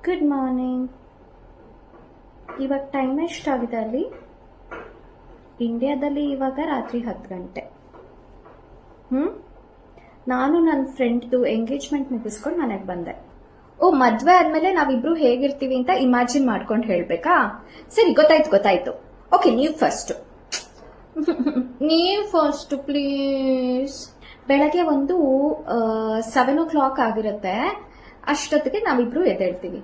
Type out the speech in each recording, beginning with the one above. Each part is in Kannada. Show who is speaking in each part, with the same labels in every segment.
Speaker 1: Good morning. ಇವಾಗ ಟೈಮ್ ಎಷ್ಟಾಗಿದೆ ಅಲ್ಲಿ? ಇಂಡಿಯಾದಲ್ಲಿ ಇವಾಗ ರಾತ್ರಿ 10 ಗಂಟೆ. ನಾನು ನನ್ನ ಫ್ರೆಂಡ್ದು ಎಂಗೇಜ್ಮೆಂಟ್ ಮುಗಿಸ್ಕೊಂಡು ಮನೆಗೆ ಬಂದೆ. ಓ, ಮದ್ವೆ ಆದ್ಮೇಲೆ ನಾವಿಬ್ರು ಹೇಗಿರ್ತೀವಿ ಅಂತ ಇಮ್ಯಾಜಿನ್ ಮಾಡ್ಕೊಂಡು ಹೇಳ್ಬೇಕಾ? ಸರಿ, ಗೊತ್ತಾಯ್ತು. ಓಕೆ, ನೀವು ಫಸ್ಟ್ ಪ್ಲೀಸ್. ಬೆಳಗ್ಗೆ ಒಂದು 7 o'clock ಆಗಿರುತ್ತೆ. ಅಷ್ಟೊತ್ತಿಗೆ ನಾವಿಬ್ರು ಎದ್ದೇಳ್ತೀವಿ.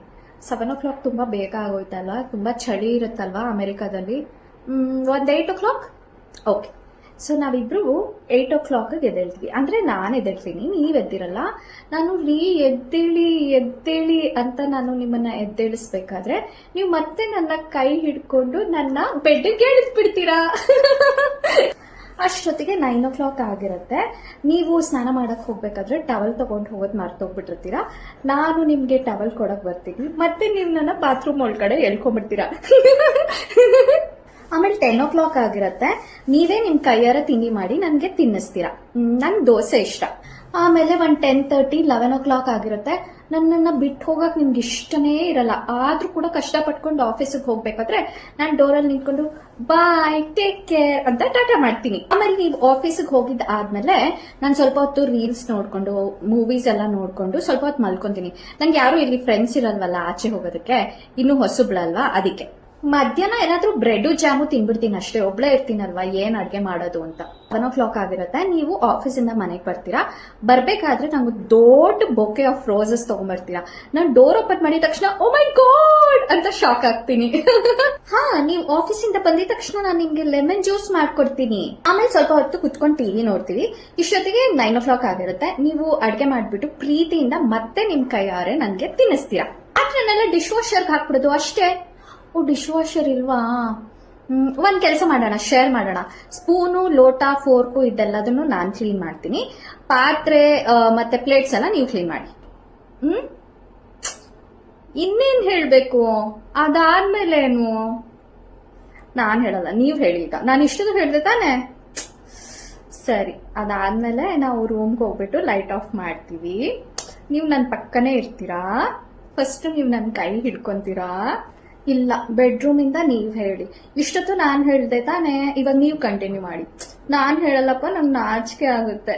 Speaker 1: 7 o'clock ತುಂಬಾ ಬೇಗ ಆಗೋಯ್ತಲ್ವಾ? ತುಂಬಾ ಚಳಿ ಇರುತ್ತಲ್ವಾ ಅಮೆರಿಕಾದಲ್ಲಿ. ಒಂದು 8 o'clock. ಓಕೆ, ಸೊ ನಾವಿಬ್ರು 8 o'clock ಎದ್ದೇಳ್ತೀವಿ. ಅಂದ್ರೆ ನಾನು ಎದ್ದೇಳ್ತೀನಿ, ನೀವ್ ಎದ್ದಿರಲ್ಲ. ನಾನು ಎದ್ದೇಳಿ ಅಂತ ನಾನು ನಿಮ್ಮನ್ನ ಎದ್ದೇಳಿಸ್ಬೇಕಾದ್ರೆ ನೀವು ಮತ್ತೆ ನನ್ನ ಕೈ ಹಿಡ್ಕೊಂಡು ನನ್ನ ಬೆಡ್ಗೆ ಇಳಿಸ್ಬಿಡ್ತೀರಾ. ಅಷ್ಟೊತ್ತಿಗೆ 9 o'clock ಆಗಿರುತ್ತೆ. ನೀವು ಸ್ನಾನ ಮಾಡಕ್ ಹೋಗ್ಬೇಕಾದ್ರೆ ಟವಲ್ ತಗೊಂಡು ಹೋಗೋದು ಮರ್ತೋಗ್ಬಿಟ್ಟಿರ್ತೀರಾ. ನಾನು ನಿಮ್ಗೆ ಟವಲ್ ಕೊಡಕ್ ಬರ್ತೀನಿ, ಮತ್ತೆ ನೀವು ನನ್ನ ಬಾತ್ರೂಮ್ ಒಳಗಡೆ ಎಳ್ಕೊಂಡ್ಬಿಡ್ತೀರಾ. ಆಮೇಲೆ 10 o'clock ಆಗಿರುತ್ತೆ. ನೀವೇ ನಿಮ್ ಕೈಯಾರ ತಿಂಡಿ ಮಾಡಿ ನನ್ಗೆ ತಿನ್ನಿಸ್ತೀರಾ. ನನ್ ದೋಸೆ ಇಷ್ಟ. ಆಮೇಲೆ ಒಂದು 10:30, 11 o'clock ಆಗಿರುತ್ತೆ. ನನ್ನನ್ನ ಬಿಟ್ಟು ಹೋಗಕ್ ನಿಮ್ಗೆ ಇಷ್ಟನೇ ಇರಲ್ಲ. ಆದ್ರೂ ಕೂಡ ಕಷ್ಟ ಪಟ್ಕೊಂಡು ಆಫೀಸಿಗೆ ಹೋಗ್ಬೇಕಾದ್ರೆ ನಾನು ಡೋರಲ್ಲಿ ನಿಂತ್ಕೊಂಡು ಬಾಯ್, ಟೇಕ್ ಕೇರ್ ಅಂತ ಟಾಟಾ ಮಾಡ್ತೀನಿ. ಆಮೇಲೆ ನೀವು ಆಫೀಸಿಗೆ ಹೋಗಿದ್ದ ಆದ್ಮೇಲೆ ನಾನು ಸ್ವಲ್ಪ ಹೊತ್ತು ರೀಲ್ಸ್ ನೋಡ್ಕೊಂಡು, ಮೂವೀಸ್ ಎಲ್ಲ ನೋಡ್ಕೊಂಡು ಸ್ವಲ್ಪ ಹೊತ್ತು ಮಲ್ಕೊಂತೀನಿ. ನಂಗೆ ಯಾರು ಇಲ್ಲಿ ಫ್ರೆಂಡ್ಸ್ ಇರಲ್ವಲ್ಲ ಆಚೆ ಹೋಗೋದಕ್ಕೆ, ಇನ್ನು ಹೊಸಬ್ಳಲ್ವಾ, ಅದಕ್ಕೆ ಮಧ್ಯಾಹ್ನ ಏನಾದ್ರೂ ಬ್ರೆಡ್ ಜಾಮು ತಿನ್ಬಿಡ್ತೀನಿ ಅಷ್ಟೇ. ಒಬ್ಳೇ ಇರ್ತೀನಲ್ವಾ, ಏನ್ ಅಡ್ಗೆ ಮಾಡೋದು ಅಂತ. 1 o'clock ಆಗಿರುತ್ತೆ. ನೀವು ಆಫೀಸಿಂದ ಮನೆಗೆ ಬರ್ತೀರಾ. ಬರ್ಬೇಕಾದ್ರೆ ನಂಗೆ ದೊಡ್ಡ ಬೊಕೆ ಆಫ್ ರೋಸಸ್ ತಗೊಂಡ್ಬರ್ತೀರಾ. ನಾನು ಡೋರ್ ಓಪನ್ ಮಾಡಿದ ತಕ್ಷಣ ಓ ಮೈ ಗಾಡ್ ಅಂತ ಶಾಕ್ ಆಗ್ತೀನಿ. ಹಾ, ನೀವು ಆಫೀಸಿಂದ ಬಂದಿದ ತಕ್ಷಣ ನಾನು ನಿಮ್ಗೆ ಲೆಮನ್ ಜ್ಯೂಸ್ ಮಾಡ್ಕೊಡ್ತೀನಿ. ಆಮೇಲೆ ಸ್ವಲ್ಪ ಹೊತ್ತು ಕುತ್ಕೊಂಡು ಟಿವಿ ನೋಡ್ತೀವಿ. ಇಷ್ಟೊತ್ತಿಗೆ 9 o'clock ಆಗಿರುತ್ತೆ. ನೀವು ಅಡ್ಗೆ ಮಾಡ್ಬಿಟ್ಟು ಪ್ರೀತಿಯಿಂದ ಮತ್ತೆ ನಿಮ್ ಕೈಯಾರೆ ನನ್ಗೆ ತಿನ್ನಿಸ್ತೀರಾ. ಪಾತ್ರೆನೆಲ್ಲ ಡಿಶ್ ವಾಷರ್ಗೆ ಹಾಕ್ಬಿಡೋದು ಅಷ್ಟೇ. ಓ, ಡಿಶ್ ವಾಷರ್ ಇಲ್ವಾ? ಒಂದ್ ಕೆಲಸ ಮಾಡೋಣ, ಶೇರ್ ಮಾಡೋಣ. ಸ್ಪೂನು, ಲೋಟ, ಫೋರ್ಕು ಇದೆಲ್ಲದನ್ನು ನಾನ್ ಕ್ಲೀನ್ ಮಾಡ್ತೀನಿ. ಪಾತ್ರೆ ಮತ್ತೆ ಪ್ಲೇಟ್ಸ್ ಎಲ್ಲ ನೀವು ಕ್ಲೀನ್ ಮಾಡಿ. ಇನ್ನೇನ್ ಹೇಳ್ಬೇಕು? ಅದಾದ್ಮೇಲೇನು? ನಾನ್ ಹೇಳಲ್ಲ, ನೀವ್ ಹೇಳಿ. ಈಗ ನಾನು ಇಷ್ಟೊಂದು ಹೇಳ್ದೆ ತಾನೆ? ಸರಿ, ಅದಾದ್ಮೇಲೆ ನಾವು ರೂಮ್ಗೆ ಹೋಗ್ಬಿಟ್ಟು ಲೈಟ್ ಆಫ್ ಮಾಡ್ತೀವಿ. ನೀವು ನನ್ನ ಪಕ್ಕನೇ ಇರ್ತೀರಾ. ಫಸ್ಟ್ ನೀವು ನನ್ನ ಕೈ ಹಿಡ್ಕೊಂತೀರಾ. ಇಲ್ಲ, ಬೆಡ್ರೂಮ್ ಇಂದ ನೀವ್ ಹೇಳಿ. ಇಷ್ಟೊತ್ತು ನಾನ್ ಹೇಳ್ದೆ ತಾನೆ? ಇವಾಗ ನೀವು ಕಂಟಿನ್ಯೂ ಮಾಡಿ. ನಾನ್ ಹೇಳಲ್ಲಪ್ಪ, ನಂಗೆ ನಾಚಿಕೆ ಆಗುತ್ತೆ.